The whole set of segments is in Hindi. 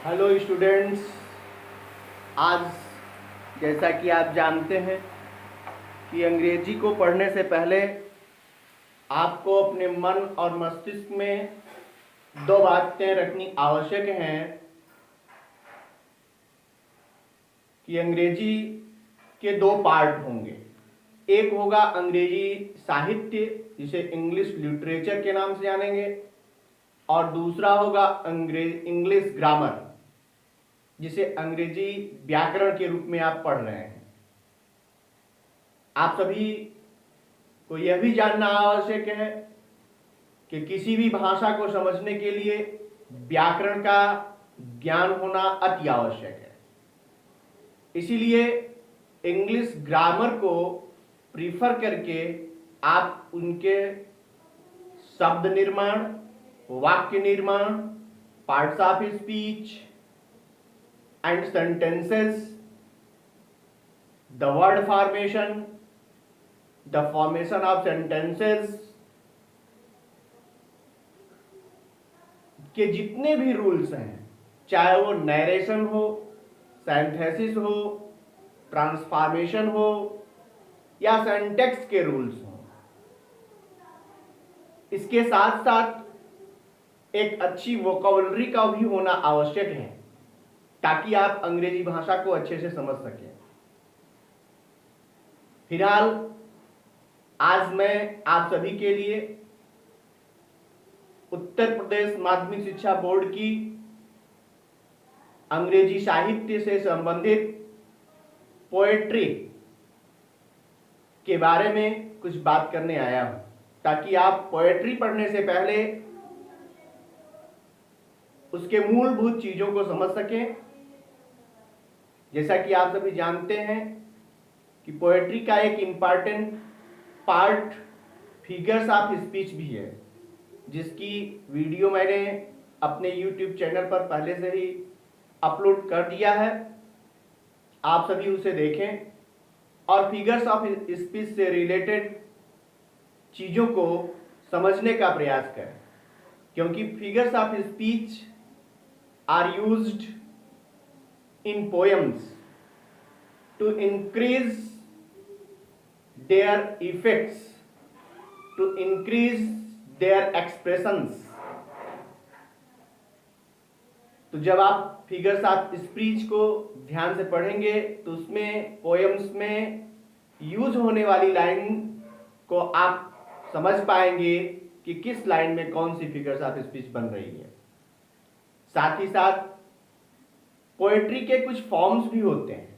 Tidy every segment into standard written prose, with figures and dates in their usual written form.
Hello students. आज जैसा कि आप जानते हैं कि अंग्रेजी को पढ़ने से पहले आपको अपने मन और मस्तिष्क में दो बातें रखनी आवश्यक हैं कि अंग्रेजी के दो पार्ट होंगे। एक होगा अंग्रेजी साहित्य, जिसे इंग्लिश लिटरेचर के नाम से जानेंगे, और दूसरा होगा इंग्लिश ग्रामर, जिसे अंग्रेजी व्याकरण के रूप में आप पढ़ रहे हैं। आप सभी को यह भी जानना आवश्यक है कि किसी भी भाषा को समझने के लिए व्याकरण का ज्ञान होना अति आवश्यक है। इसीलिए इंग्लिश ग्रामर को प्रीफर करके आप उनके शब्द निर्माण, वाक्य निर्माण, parts of speech and sentences, the word formation, the formation of sentences के जितने भी रूल्स हैं, चाहे वो नरेशन हो, सिंथेसिस हो, ट्रांसफॉर्मेशन हो या सिंटैक्स के रूल्स हो, इसके साथ साथ एक अच्छी वोकैबुलरी का भी होना आवश्यक है ताकि आप अंग्रेजी भाषा को अच्छे से समझ सकें। फिलहाल आज मैं आप सभी के लिए उत्तर प्रदेश माध्यमिक शिक्षा बोर्ड की अंग्रेजी साहित्य से संबंधित पोएट्री के बारे में कुछ बात करने आया हूं, ताकि आप पोएट्री पढ़ने से पहले उसके मूलभूत चीजों को समझ सकें। जैसा कि आप सभी जानते हैं कि पोएट्री का एक important part figures of speech भी है, जिसकी वीडियो मैंने अपने यूट्यूब चैनल पर पहले से ही अपलोड कर दिया है। आप सभी उसे देखें और फिगर्स ऑफ स्पीच से रिलेटेड चीज़ों को समझने का प्रयास करें, क्योंकि figures of speech are used in poems to increase their effects, to increase their expressions। तो जब आप फिगर्स ऑफ स्पीच को ध्यान से पढ़ेंगे तो उसमें पोएम्स में यूज होने वाली लाइन को आप समझ पाएंगे कि किस लाइन में कौन सी फिगर्स ऑफ स्पीच बन रही है। साथ ही साथ पोएट्री के कुछ फॉर्म्स भी होते हैं।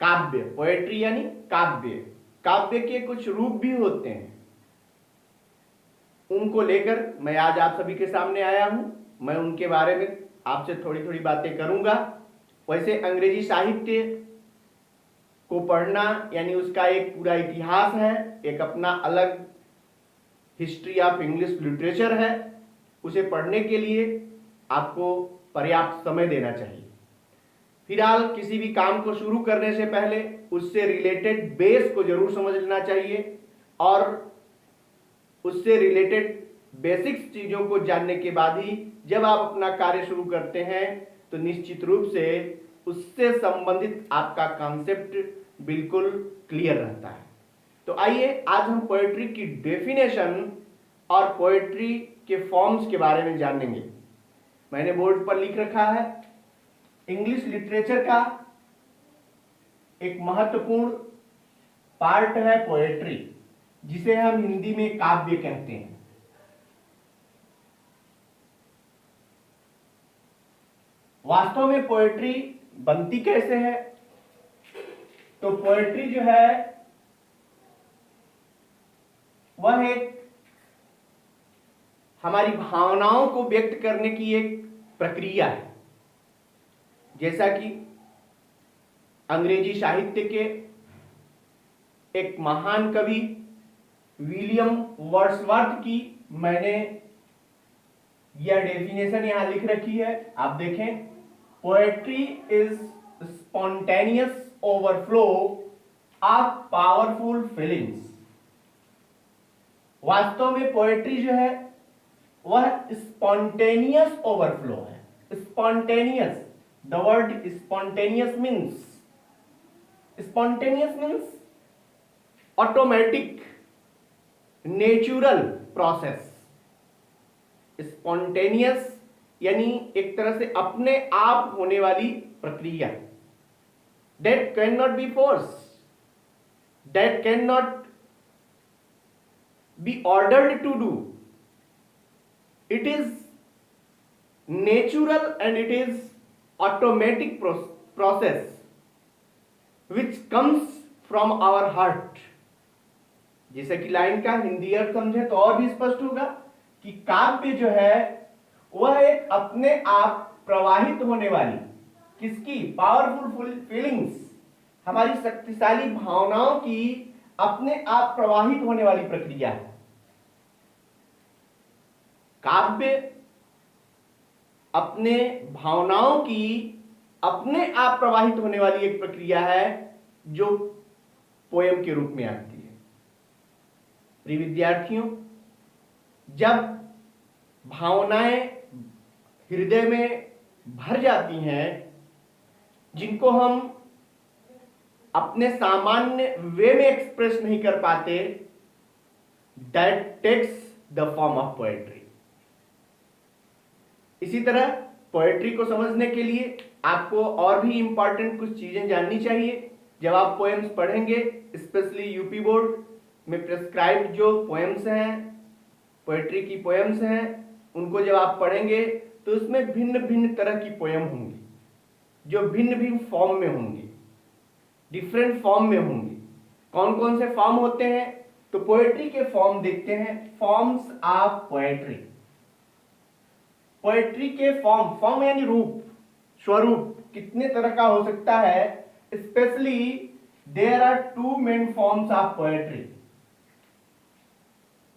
काव्य, पोएट्री यानी काव्य, काव्य के कुछ रूप भी होते हैं। उनको लेकर मैं आज आप सभी के सामने आया हूं। मैं उनके बारे में आपसे थोड़ी थोड़ी बातें करूंगा। वैसे अंग्रेजी साहित्य को पढ़ना यानी उसका एक पूरा इतिहास है, एक अपना अलग हिस्ट्री ऑफ इंग्लिश लिटरेचर है। उसे पढ़ने के लिए आपको पर्याप्त समय देना चाहिए। फिलहाल किसी भी काम को शुरू करने से पहले उससे रिलेटेड बेस को जरूर समझ लेना चाहिए और उससे रिलेटेड बेसिक्स चीज़ों को जानने के बाद ही जब आप अपना कार्य शुरू करते हैं तो निश्चित रूप से उससे संबंधित आपका कॉन्सेप्ट बिल्कुल क्लियर रहता है। तो आइए आज हम पोएट्री की डेफिनेशन और पोएट्री के फॉर्म्स के बारे में जानेंगे। मैंने बोर्ड पर लिख रखा है, इंग्लिश लिटरेचर का एक महत्वपूर्ण पार्ट है पोएट्री, जिसे हम हिंदी में काव्य कहते हैं। वास्तव में पोएट्री बनती कैसे है? तो पोएट्री जो है वह एक हमारी भावनाओं को व्यक्त करने की एक प्रक्रिया है। जैसा कि अंग्रेजी साहित्य के एक महान कवि विलियम वर्ड्सवर्थ की मैंने यह डेफिनेशन यहां लिख रखी है, आप देखें। Poetry is spontaneous overflow of powerful feelings. वास्तव में पोएट्री जो है वह स्पॉन्टेनियस ओवरफ्लो है। Spontaneous, the word spontaneous means automatic, natural process. Spontaneous यानी एक तरह से अपने आप होने वाली प्रक्रिया, that cannot be forced, that cannot be ordered to do. It is natural and it is automatic process which comes from our heart. जैसे कि लाइन का हिंदी अर्थ समझे तो और भी स्पष्ट होगा कि काव्य जो है वह एक अपने आप प्रवाहित होने वाली, किसकी, पावरफुल फीलिंग्स, हमारी शक्तिशाली भावनाओं की अपने आप प्रवाहित होने वाली प्रक्रिया है। काव्य अपने भावनाओं की अपने आप प्रवाहित होने वाली एक प्रक्रिया है जो पोयम के रूप में आती है। प्रिय विद्यार्थियों, जब भावनाएं हृदय में भर जाती हैं जिनको हम अपने सामान्य वे में एक्सप्रेस नहीं कर पाते, that takes the form of poetry. इसी तरह पोएट्री को समझने के लिए आपको और भी इंपॉर्टेंट कुछ चीजें जाननी चाहिए। जब आप पोएम्स पढ़ेंगे, स्पेशली यूपी बोर्ड में प्रेस्क्राइब्ड जो पोएम्स हैं, पोएट्री की पोएम्स हैं, उनको जब आप पढ़ेंगे तो उसमें भिन्न भिन्न तरह की पोएम होंगी जो भिन्न भिन्न फॉर्म में होंगी, डिफरेंट फॉर्म में होंगी। कौन कौन से फॉर्म होते हैं? तो पोएट्री के फॉर्म देखते हैं, फॉर्म्स ऑफ पोएट्री। पोएट्री के फॉर्म यानी रूप, स्वरूप कितने तरह का हो सकता है। Specially there are two main forms of poetry.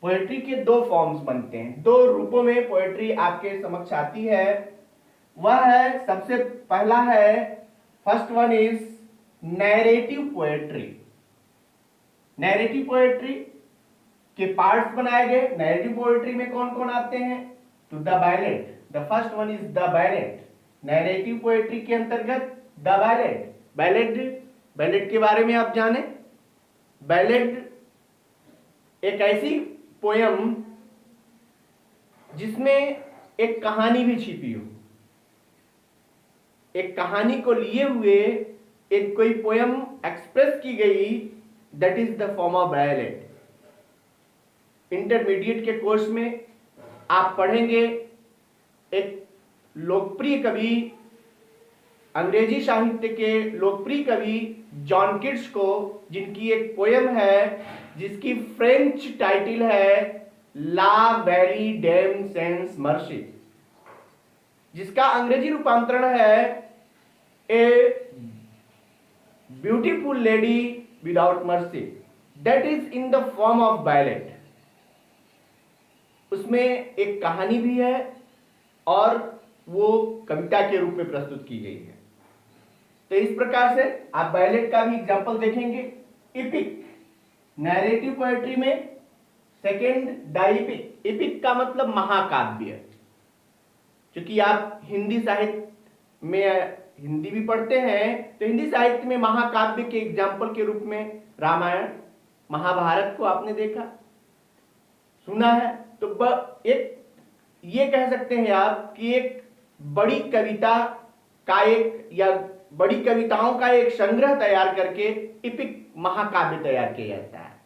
Poetry के दो फॉर्म्स बनते हैं, दो रूपों में पोएट्री आपके समक्ष आती है। वह है, सबसे पहला है, first one is narrative poetry. Narrative poetry के पार्ट्स बनाए गए। नैरेटिव पोएट्री में कौन कौन आते हैं? तो the ballot, the first one is the ballot. Narrative poetry के अंतर्गत द बैलेट। बैलेट के बारे में आप जाने, बैलेट एक ऐसी पोयम जिसमें एक कहानी भी छिपी हो, एक कहानी को लिए हुए एक कोई पोयम एक्सप्रेस की गई, that is the form of ballot. Intermediate के कोर्स में आप पढ़ेंगे एक लोकप्रिय कवि, अंग्रेजी साहित्य के लोकप्रिय कवि जॉन किट्स को, जिनकी एक पोयम है जिसकी फ्रेंच टाइटल है ला वैली डेम सेंस मर्सी, जिसका अंग्रेजी रूपांतरण है a beautiful lady without mercy, that is in the form of ballot. उसमें एक कहानी भी है और वो कविता के रूप में प्रस्तुत की गई है। तो इस प्रकार से आप बैलेट का भी एग्जाम्पल देखेंगे। इपिक, नैरेटिव पोएट्री में सेकेंड द इपिक। इपिक का मतलब महाकाव्य। क्योंकि आप हिंदी साहित्य में हिंदी भी पढ़ते हैं तो हिंदी साहित्य में महाकाव्य के एग्जाम्पल के रूप में रामायण, महाभारत को आपने देखा, सुना है। तो एक ये कह सकते हैं आप कि एक बड़ी कविता का एक या बड़ी कविताओं का एक संग्रह तैयार करके इपिक महाकाव्य तैयार किया जाता है।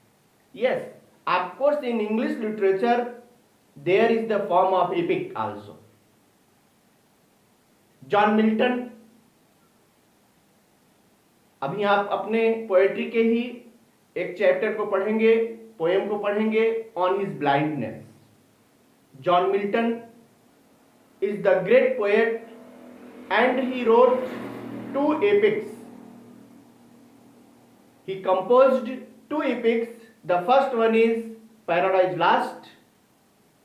Yes, of course in English literature there is the form of epic also. John Milton, अभी आप अपने पोएट्री के ही एक चैप्टर को पढ़ेंगे, पोएम को पढ़ेंगे, on his blindness. John Milton is the great poet and he wrote two epics. He composed two epics. The first one is Paradise Lost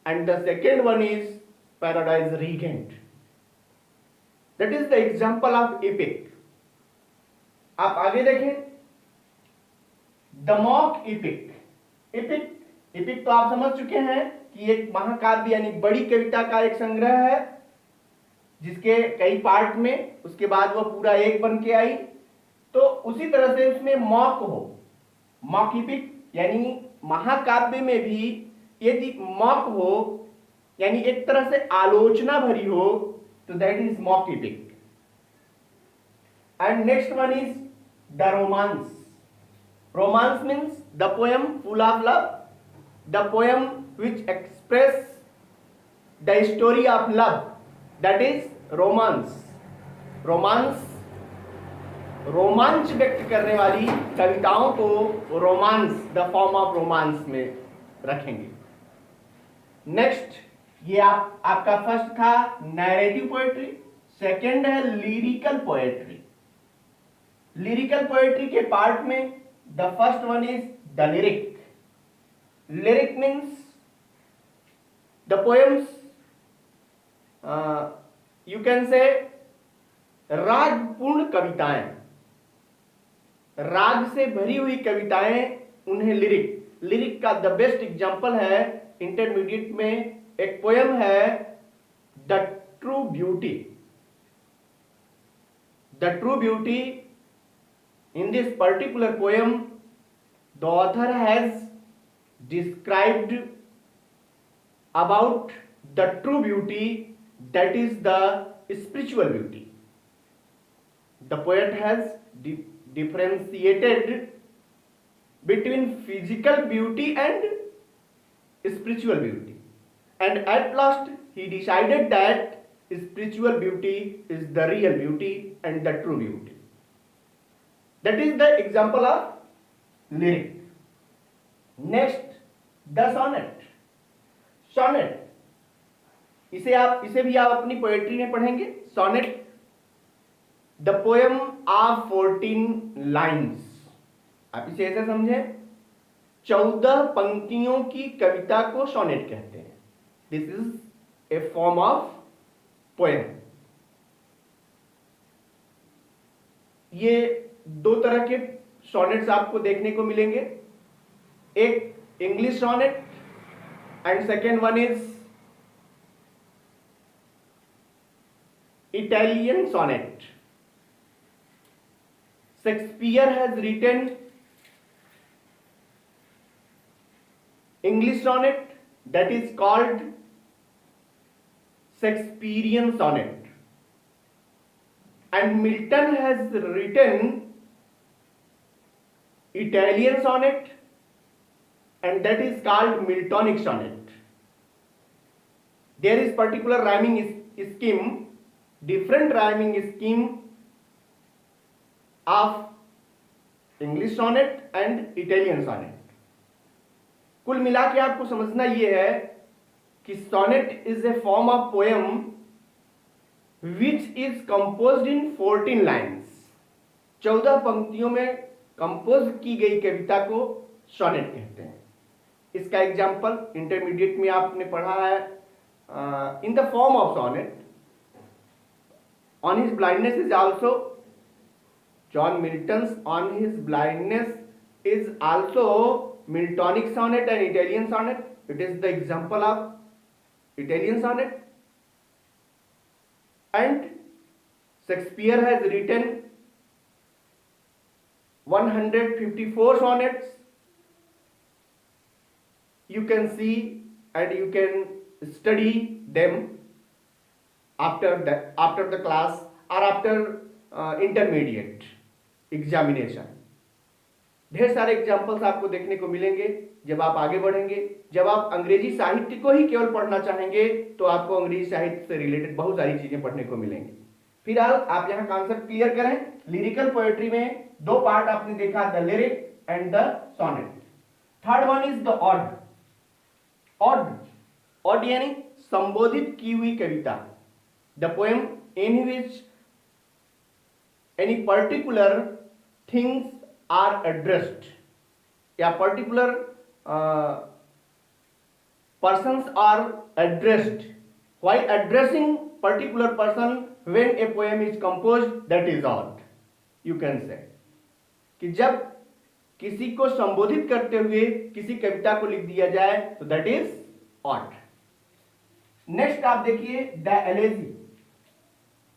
and the second one is Paradise Regent. That is the example of epic. आप आगे देखें, the mock epic. Epic तो आप समझ चुके हैं कि एक महाकाव्य यानी बड़ी कविता का एक संग्रह है जिसके कई पार्ट में उसके बाद वो पूरा एक बन के आई। तो उसी तरह से उसमें मॉक हो, मॉक इपिक यानी महाकाव्य में भी यदि मॉक हो यानी एक तरह से आलोचना भरी हो तो that is mock EPIC. And next one is the romance. Romance means the poem full of love, the poem which express the story of love, that is romance। Romance रोमांच व्यक्त करने वाली कविताओं को romance, the form of romance में रखेंगे। नेक्स्ट ये आपका फर्स्ट था नैरेटिव पोएट्री, सेकंड है लिरिकल पोएट्री। लिरिकल पोएट्री के पार्ट में the first one is the lyric. Lyric means the poems you can say रागपूर्ण कविताएं, राग से भरी हुई कविताएं, उन्हें लिरिक। लिरिक का द बेस्ट एग्जांपल है इंटरमीडिएट में एक पोएम है the true beauty. The true beauty, in this particular poem the author has described about the true beauty, that is the spiritual beauty. The poet has differentiated between physical beauty and spiritual beauty, and at last he decided that spiritual beauty is the real beauty and the true beauty. That is the example of lyric. Next, the sonnet। Sonnet इसे भी आप अपनी पोएट्री में पढ़ेंगे। Sonnet the poem of 14 lines. आप इसे ऐसे समझें, 14 पंक्तियों की कविता को सॉनेट कहते हैं। This is a form of poem. ये दो तरह के सॉनेट्स आपको देखने को मिलेंगे, एक English sonnet and second one is Italian sonnet। Shakespeare has written English sonnet that is called Shakespearean sonnet, and Milton has written Italian sonnet and that is called Miltonic sonnet। There is particular rhyming scheme, different rhyming scheme of English sonnet and Italian sonnet। कुल मिला के आपको समझना यह है कि sonnet is a form of poem which is composed in 14 lines। 14 पंक्तियों में कंपोज की गई कविता को sonnet कहते हैं। इसका एग्जाम्पल इंटरमीडिएट में आपने पढ़ा है in the form of sonnet. On his blindness is also, John Milton's on his blindness is also Miltonic sonnet and Italian sonnet. It is the example of Italian sonnet. And Shakespeare has written 154 sonnets। You can see and you can study them after the class or after intermediate examination। ढेर सारे एग्जाम्पल्स आपको देखने को मिलेंगे जब आप आगे बढ़ेंगे। जब आप अंग्रेजी साहित्य को ही केवल पढ़ना चाहेंगे तो आपको अंग्रेजी साहित्य से रिलेटेड बहुत सारी चीजें पढ़ने को मिलेंगी। फिलहाल आप यहाँ कॉन्सेप्ट क्लियर करें। लिरिकल पोएट्री में दो पार्ट आपने देखा, the lyric and the sonnet. Third one is the ode. Ode यानी संबोधित की हुई कविता, the poem in which any particular things are addressed, या particular persons are addressed। While addressing particular person when a poem is composed, that is odd, you can say। कि जब किसी को संबोधित करते हुए किसी कविता को लिख दिया जाए तो that is ऑट। नेक्स्ट आप देखिए the elegy.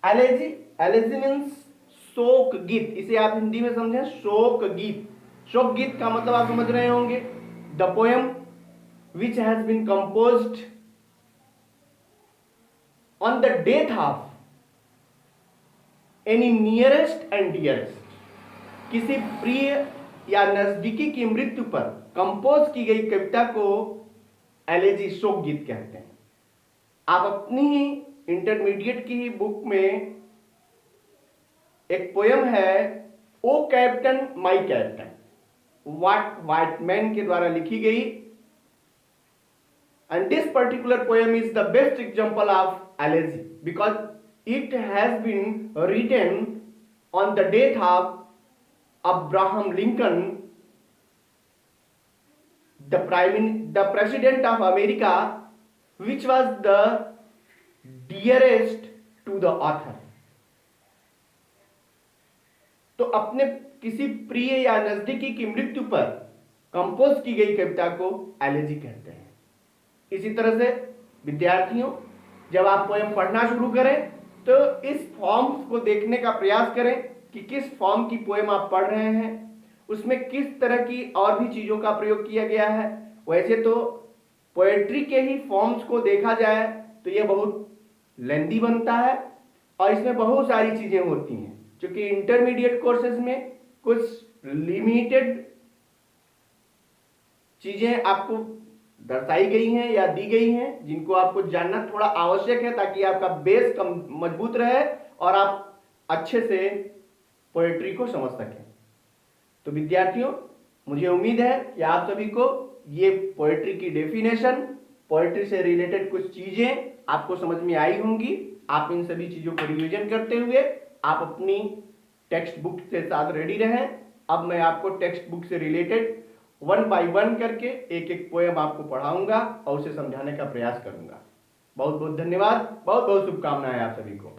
Elegy, elegy means शोक गीत। इसे आप हिंदी में समझें शोक गीत। शोक गीत का मतलब आप समझ रहे होंगे, the poem which has been composed on the death of any nearest and dearest. किसी प्रिय या नजदीकी की मृत्यु पर कंपोज की गई कविता को एलेजी शोक गीत कहते हैं। आप अपनी ही इंटरमीडिएट की ही बुक में एक पोयम है O captain my captain, Walt Whitman के द्वारा लिखी गई, and this particular poem is the best example of elegy because it has been written on the death of Abraham Lincoln, the president of America, which was the dearest to the author। तो अपने किसी प्रिय या नजदीकी की मृत्यु पर कंपोज की गई कविता को एलेजी कहते हैं। इसी तरह से विद्यार्थियों, जब आप पोएम पढ़ना शुरू करें तो इस फॉर्म को देखने का प्रयास करें कि किस फॉर्म की पोएम आप पढ़ रहे हैं, उसमें किस तरह की और भी चीजों का प्रयोग किया गया है। वैसे तो पोएट्री के ही फॉर्म्स को देखा जाए तो यह बहुत लेंदी बनता है और इसमें बहुत सारी चीजें होती हैं, क्योंकि इंटरमीडिएट कोर्सेज में कुछ लिमिटेड चीजें आपको दर्शाई गई हैं या दी गई हैं जिनको आपको जानना थोड़ा आवश्यक है ताकि आपका बेस मजबूत रहे और आप अच्छे से पोएट्री को समझ सकें। तो विद्यार्थियों, मुझे उम्मीद है कि आप सभी को ये पोएट्री की डेफिनेशन, पोएट्री से रिलेटेड कुछ चीजें आपको समझ में आई होंगी। आप इन सभी चीजों को रिवीजन करते हुए आप अपनी टेक्स्ट बुक के साथ रेडी रहें। अब मैं आपको टेक्स्ट बुक से रिलेटेड 1 by 1 करके एक एक पोएम आपको पढ़ाऊंगा और उसे समझाने का प्रयास करूंगा। बहुत बहुत धन्यवाद, बहुत बहुत शुभकामनाएं आप सभी को।